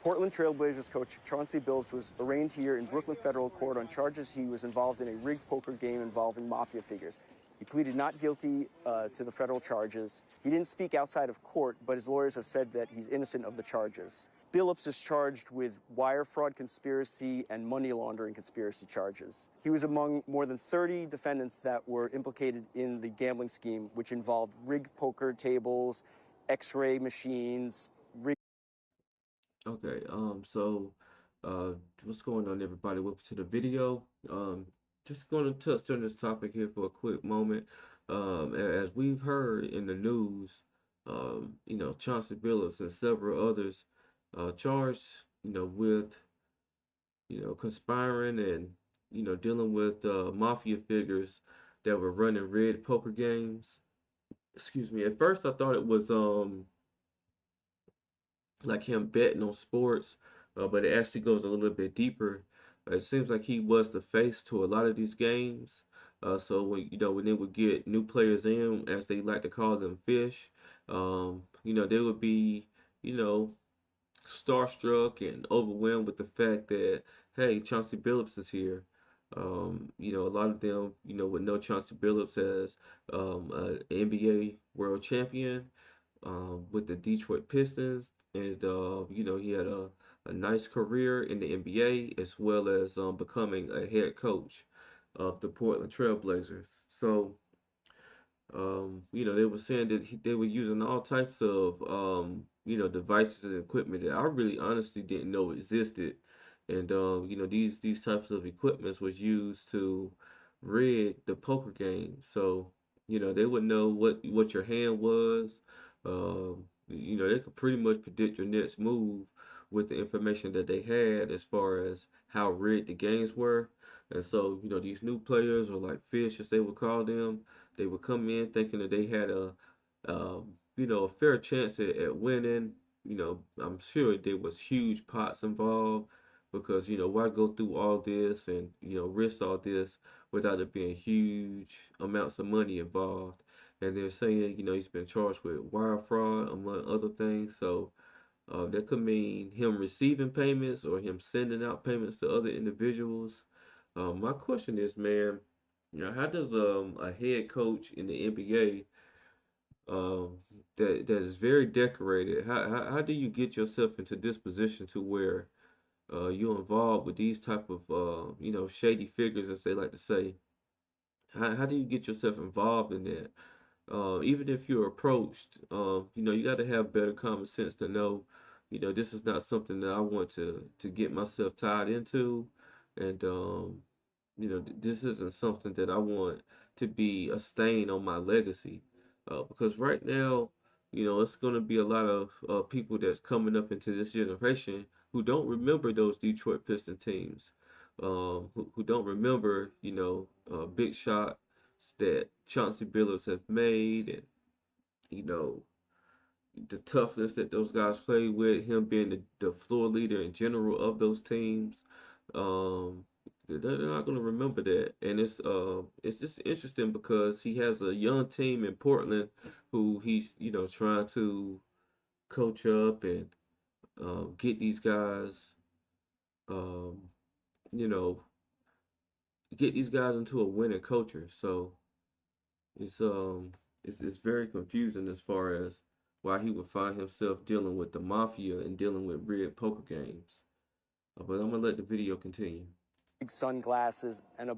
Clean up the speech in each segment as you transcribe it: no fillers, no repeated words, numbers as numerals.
Portland Trailblazers coach Chauncey Billups was arraigned here in Brooklyn federal court on charges he was involved in a rigged poker game involving mafia figures. He pleaded not guilty to the federal charges. He didn't speak outside of court, but his lawyers have said that he's innocent of the charges. Billups is charged with wire fraud conspiracy and money laundering conspiracy charges. He was among more than 30 defendants that were implicated in the gambling scheme, which involved rigged poker tables, X-ray machines, Okay, uh, what's going on, everybody? Welcome to the video. Just going to touch on this topic here for a quick moment. As we've heard in the news, Chauncey Billups and several others, charged, with, conspiring and, dealing with, mafia figures that were running red poker games. Excuse me. At first, I thought it was, like him betting on sports, but it actually goes a little bit deeper. It seems like he was the face to a lot of these games. So when they would get new players in, as they like to call them, fish, they would be, you know, starstruck and overwhelmed with the fact that, hey, Chauncey Billups is here. A lot of them, would know Chauncey Billups as an NBA world champion with the Detroit Pistons, and he had a nice career in the NBA as well as becoming a head coach of the Portland Trailblazers. So they were saying that they were using all types of, devices and equipment that I really honestly didn't know existed. And, these types of equipments was used to rig the poker game. So, they would know what your hand was. They could pretty much predict your next move with the information that they had as far as how rigged the games were. And so, these new players, or like fish as they would call them, they would come in thinking that they had a fair chance at winning. I'm sure there was huge pots involved because, why go through all this and, risk all this without it being huge amounts of money involved. And they're saying, he's been charged with wire fraud, among other things. So that could mean him receiving payments or him sending out payments to other individuals. My question is, man, how does a head coach in the NBA, that is very decorated, how do you get yourself into this position to where you're involved with these type of shady figures, as they like to say? How do you get yourself involved in that? Even if you're approached, you got to have better common sense to know, this is not something that I want to get myself tied into, and this isn't something that I want to be a stain on my legacy. Because right now, it's going to be a lot of people that's coming up into this generation who don't remember those Detroit Piston teams, who don't remember, big shots that Chauncey Billups have made, and you know the toughness that those guys play with, him being the floor leader in general of those teams. Um, they're not going to remember that, and it's just interesting because he has a young team in Portland who he's trying to coach up and get these guys, um, you know get these guys into a winning culture. So it's it's very confusing as far as why he would find himself dealing with the mafia and dealing with red poker games. But I'm gonna let the video continue. sunglasses, and a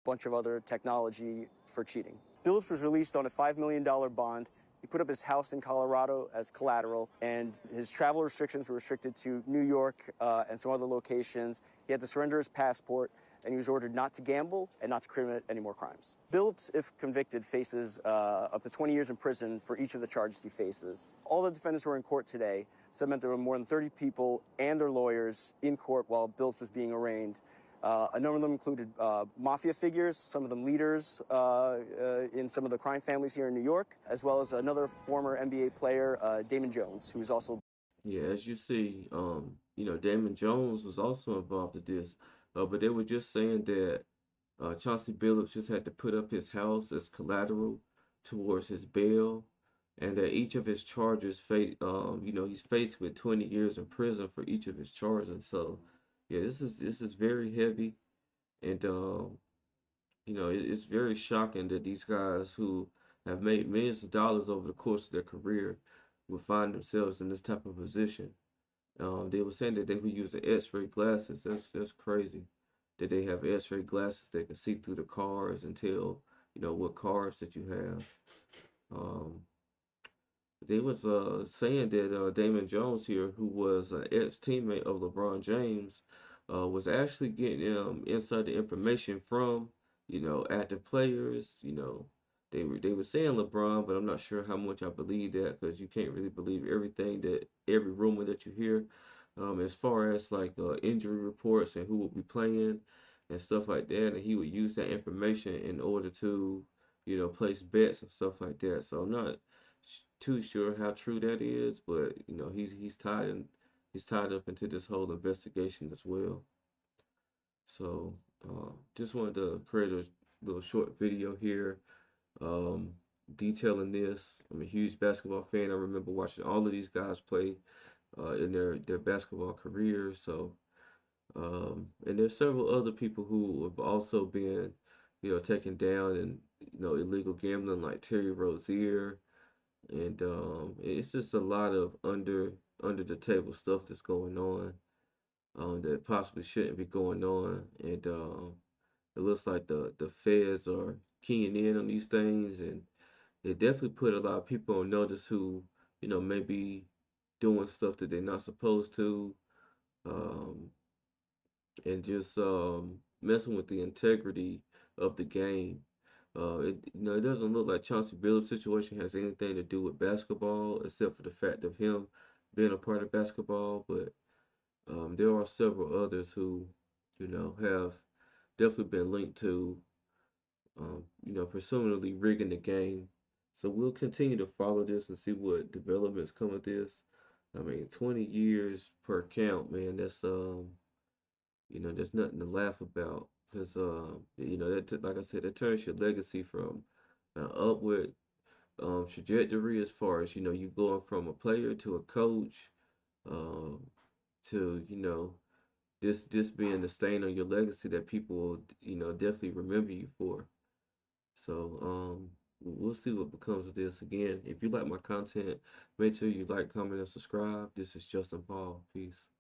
bunch of other technology for cheating. Billups was released on a $5 million bond. He put up his house in Colorado as collateral, and his travel restrictions were restricted to New York and some other locations. He had to surrender his passport, and he was ordered not to gamble and not to commit any more crimes. Billups, if convicted, faces up to 20 years in prison for each of the charges he faces. All the defendants were in court today, so that meant there were more than 30 people and their lawyers in court while Billups was being arraigned. A number of them included mafia figures, some of them leaders in some of the crime families here in New York, as well as another former NBA player, Damon Jones, who is also. Yeah, as you see, Damon Jones was also involved in this, but they were just saying that Chauncey Billups just had to put up his house as collateral towards his bail. and that each of his charges he's faced with 20 years in prison for each of his charges. So yeah, this is very heavy, and it's very shocking that these guys who have made millions of dollars over the course of their career will find themselves in this type of position. They were saying that they were using X-ray glasses. That's crazy. That they have X-ray glasses that can see through the cars and tell what cars that you have. Um, they was saying that Damon Jones here, who was an ex-teammate of LeBron James, was actually getting insider information from active players. They were saying LeBron, but I'm not sure how much I believe that, because you can't really believe every rumor that you hear. As far as like injury reports and who will be playing and stuff like that, and he would use that information in order to place bets and stuff like that. So I'm not too sure how true that is, but he's tied up into this whole investigation as well. So just wanted to create a little short video here, um, detailing this. I'm a huge basketball fan. I remember watching all of these guys play in their basketball careers. So and there's several other people who have also been taken down in illegal gambling, like Terry Rozier, and it's just a lot of under the table stuff that's going on, that possibly shouldn't be going on, and it looks like the feds are keying in on these things, and it definitely put a lot of people on notice who may be doing stuff that they're not supposed to, um, and just messing with the integrity of the game. It doesn't look like Chauncey Billups' situation has anything to do with basketball, except for the fact of him being a part of basketball. But there are several others who, have definitely been linked to, presumably rigging the game. So we'll continue to follow this and see what developments come of this. I mean, 20 years per count, man. There's nothing to laugh about, because like I said, that turns your legacy from an upward trajectory, as far as you going from a player to a coach, um, to this being the stain on your legacy that people will definitely remember you for. So we'll see what becomes of this. Again, if you like my content, make sure you like, comment, and subscribe. This is Justin Paul. Peace.